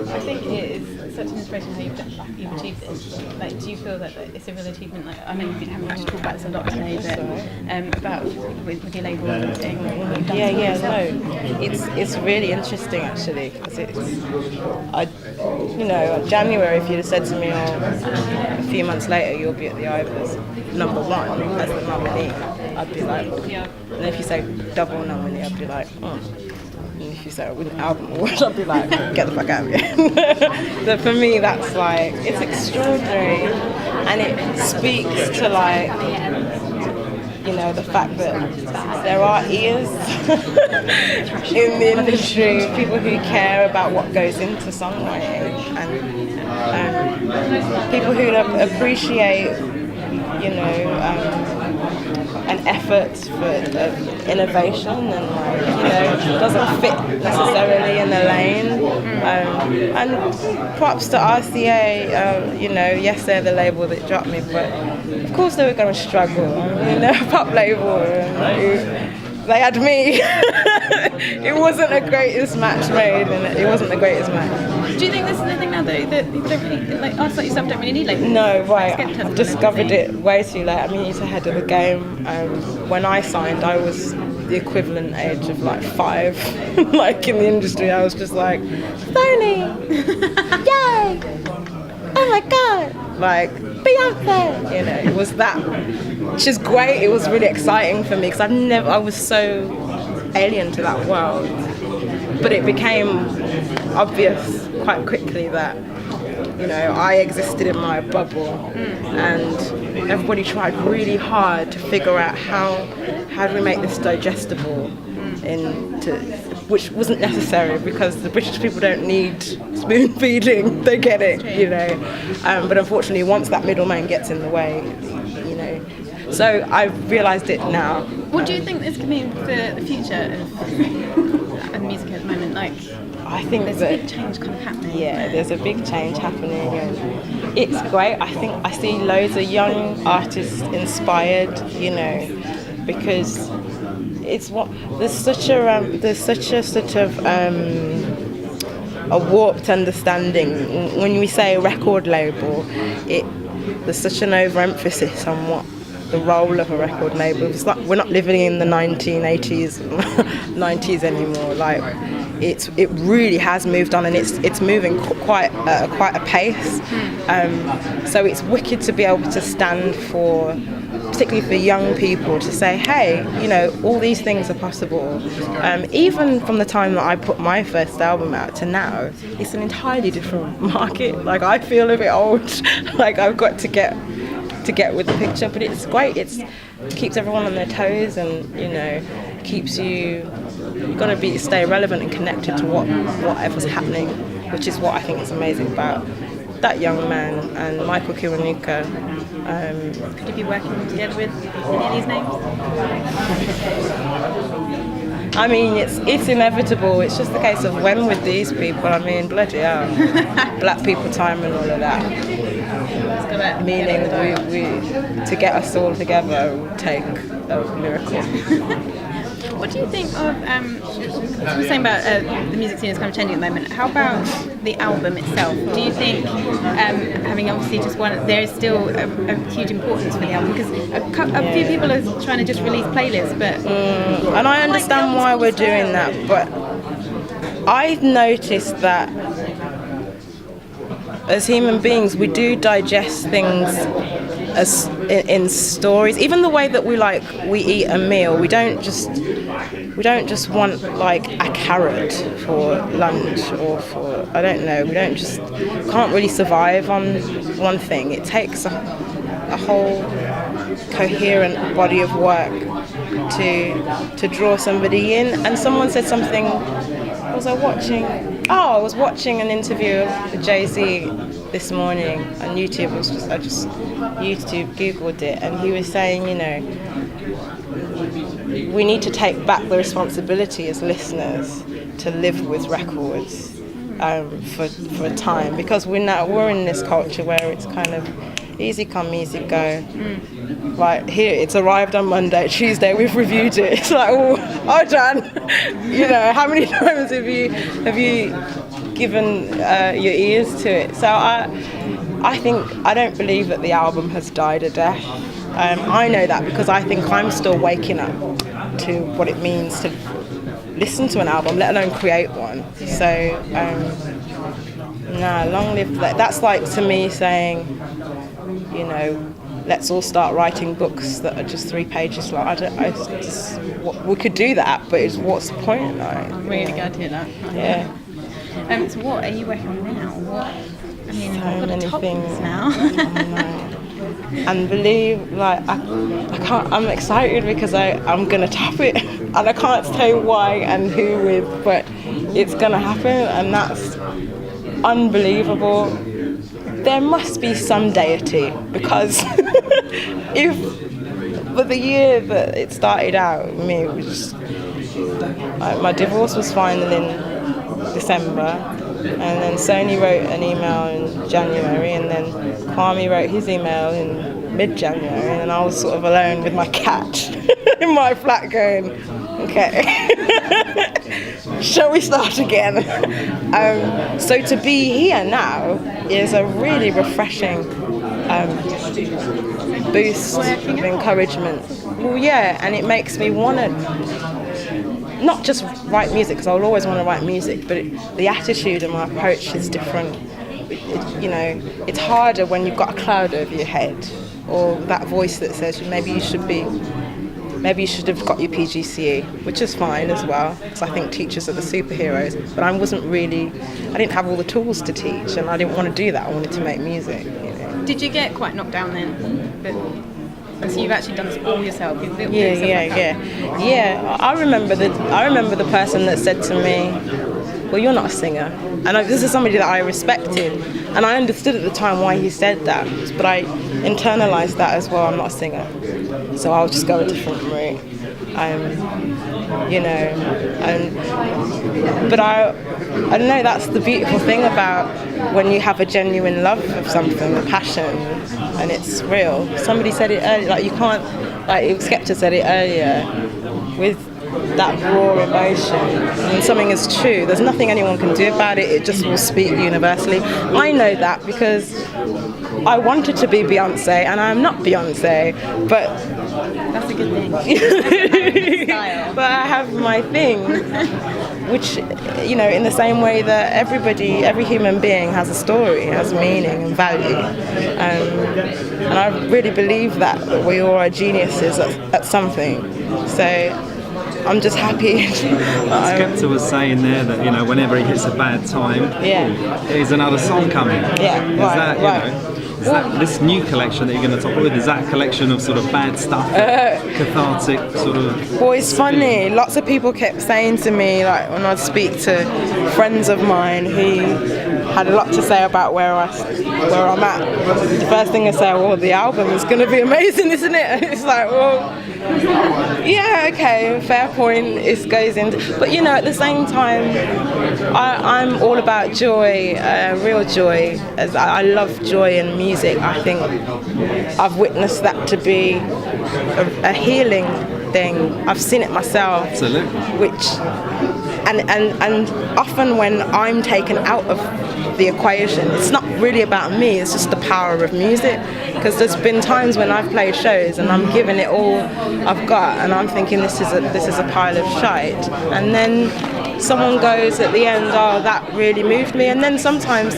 I think it is such an inspiration how you've achieved this. Like, do you feel that it's a real achievement? Like, I know you've been having to talk about this a lot today, but about with your label and everything. It's really interesting actually, because January, if you'd have said to me, a few months later you'll be at the Ivors #1 as the nominee, I'd be like, and if you say double nominee, I'd be like, And if you say with an album award, I'd be like, get the fuck out of here. So for me, that's like, it's extraordinary, and it speaks to like, the fact that there are ears in the industry, people who care about what goes into songwriting, and people who appreciate, an effort for innovation, and doesn't fit necessarily in the lane. And props to RCA, yes, they're the label that dropped me, but of course they were going to struggle. They're a pop label, they had me. It wasn't the greatest match made, and it wasn't the greatest match. Do you think this is the thing now, though, that really, artists like yourself don't really need labels? No, right. I've discovered it way too late. I mean, it's ahead of the game. When I signed, I was the equivalent age of like 5. Like in the industry, I was just like, Sony, yay! Oh my god! Like Beyonce, it was that, which is great. It was really exciting for me because I was so alien to that world. But it became obvious quite quickly that, I existed in my bubble, and everybody tried really hard to figure out how do we make this digestible, which wasn't necessary because the British people don't need spoon feeding. They get it, But unfortunately, once that middleman gets in the way, So I've realised it now. What do you think this could mean for the future of music at the moment? Like, I think there's a big change kind of happening. Yeah, there's a big change happening, and it's great. I think I see loads of young artists inspired, because there's such a sort of a warped understanding when we say a record label. There's such an overemphasis on what the role of a record label. It's like we're not living in the 1980s, 90s anymore. Like it really has moved on, and it's moving quite a pace. So it's wicked to be able to stand for, particularly for young people, to say, hey, all these things are possible. Even from the time that I put my first album out to now, it's an entirely different market. Like I feel a bit old. Like I've got to get with the picture, but it's great. It keeps everyone on their toes, and keeps you've got to stay relevant and connected to whatever's happening, which is what I think is amazing about that young man and Michael Kiwanuka. Could you be working together with any of these names? I mean, it's inevitable. It's just a case of when with these people. I mean, bloody hell, Black People Time and all of that. Meaning we to get us all together would take a miracle. What do you think of, you were saying about the music scene is kind of changing at the moment. How about the album itself? Do you think, having obviously just one, there is still a huge importance for the album? Because a few people are trying to just release playlists, but... and I understand why we're doing that, but I've noticed that as human beings, we do digest things as in stories. Even the way that we eat a meal, we don't just want like a carrot for lunch or for, I don't know. We can't really survive on one thing. It takes a whole coherent body of work to draw somebody in. And someone said something. I was watching an interview with Jay-Z this morning on YouTube. I just YouTube Googled it, and he was saying, we need to take back the responsibility as listeners to live with records for a time, because we're in this culture where it's kind of easy come, easy go. Right, here, it's arrived on Monday, Tuesday, we've reviewed it. It's like, oh, done. How many times have you given your ears to it. So I think, I don't believe that the album has died a death. I know that because I think I'm still waking up to what it means to listen to an album, let alone create one. So, long live that. That's like to me saying, you know, let's all start writing books that are just 3 pages long. We could do that, but what's the point? Like, I'm really glad to hear that. Yeah. So what are you working on now? So many things now. And I'm excited because I'm gonna top it, and I can't say why and who with, but it's gonna happen, and that's unbelievable. There must be some deity, because but the year that it started out, it was just, my divorce was final in December. And then Sony wrote an email in January, and then Kwame wrote his email in mid-January, and I was sort of alone with my cat in my flat going, okay, shall we start again? So to be here now is a really refreshing boost of encouragement. Well, yeah, and it makes me want to not just write music, because I'll always want to write music, but the attitude and my approach is different. It's harder when you've got a cloud over your head, or that voice that says maybe you should have got your PGCE, which is fine as well, because I think teachers are the superheroes, but I didn't have all the tools to teach, and I didn't want to do that. I wanted to make music. Did you get quite knocked down then? So you've actually done this all yourself. You've built Yeah. I remember the person that said to me, "Well, you're not a singer," and this is somebody that I respected, and I understood at the time why he said that, but I internalized that as well. I'm not a singer, so I'll just go a different route. But I don't know. That's the beautiful thing about when you have a genuine love of something, a passion, and it's real. Somebody said it earlier, like you can't, like Skepta said it earlier, with that raw emotion. When something is true, there's nothing anyone can do about it. It just will speak universally. I know that because I wanted to be Beyonce, and I'm not Beyonce, but that's a good thing. But I have my thing, which, in the same way that every human being has a story, has meaning and value, and I really believe that we all are geniuses at something. So I'm just happy. Skepta was saying there that whenever he hits a bad time, there's another song coming. Yeah, Is that this new collection that you're going to talk with? Is that a collection of sort of bad stuff, cathartic sort of? Well, it's funny. Lots of people kept saying to me, like when I'd speak to friends of mine who had a lot to say about where I'm at. The first thing they say, "Well, the album is going to be amazing, isn't it?" And it's like, well, yeah, okay, fair point. It goes into, but at the same time, I'm all about joy, real joy. As I love joy in music. I think I've witnessed that to be a healing thing. I've seen it myself. Absolutely. And often when I'm taken out of the equation, it's not really about me. It's just the power of music. Because there's been times when I've played shows and I'm giving it all I've got, and I'm thinking this is a pile of shite, and then someone goes at the end, "Oh, that really moved me," and then sometimes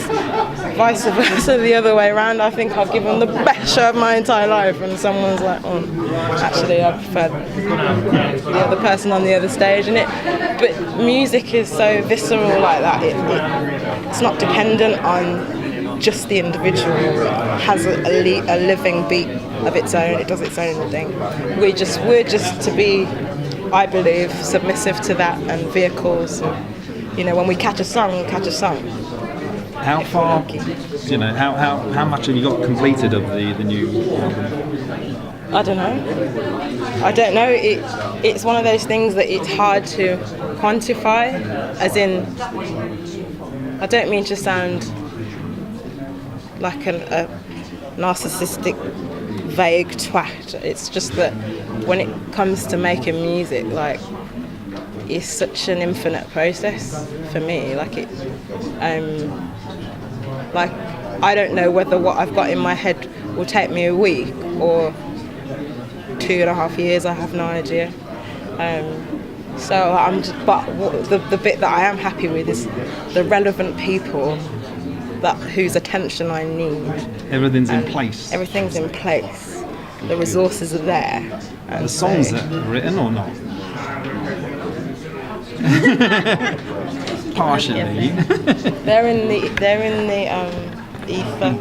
vice versa, the other way around. I think I've given the best show of my entire life, and someone's like, "Oh, actually, I prefer the other person on the other stage." But music is so visceral like that. It's not dependent on just the individual. It has a living beat of its own. It does its own thing. We're just to be, I believe, submissive to that, and vehicles. When we catch a song, we catch a song. How far? How much have you got completed of the new album? I don't know. It's one of those things that it's hard to quantify. As in, I don't mean to sound like a narcissistic, vague twat. It's just that when it comes to making music, like is such an infinite process for me. Like I don't know whether what I've got in my head will take me a week or 2.5 years. I have no idea. So the bit that I am happy with is the relevant people whose attention I need. Everything's in place. Everything's in place. The resources are there. The songs are written or not? Partially. They're in the ether.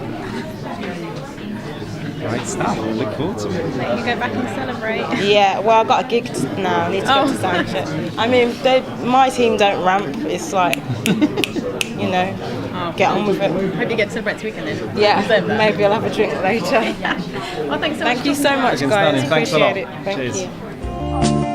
Great stuff. I look forward to it. You go back and celebrate. Yeah, well, I've got a gig now. I need to go to soundcheck. I mean, my team don't ramp. It's like, get on with it. Hope you get to celebrate this weekend then. Yeah, maybe I'll have a drink later. Well, thanks so much. Thank you so much, guys. Thanks a lot. Appreciate it. Thank Cheers. you.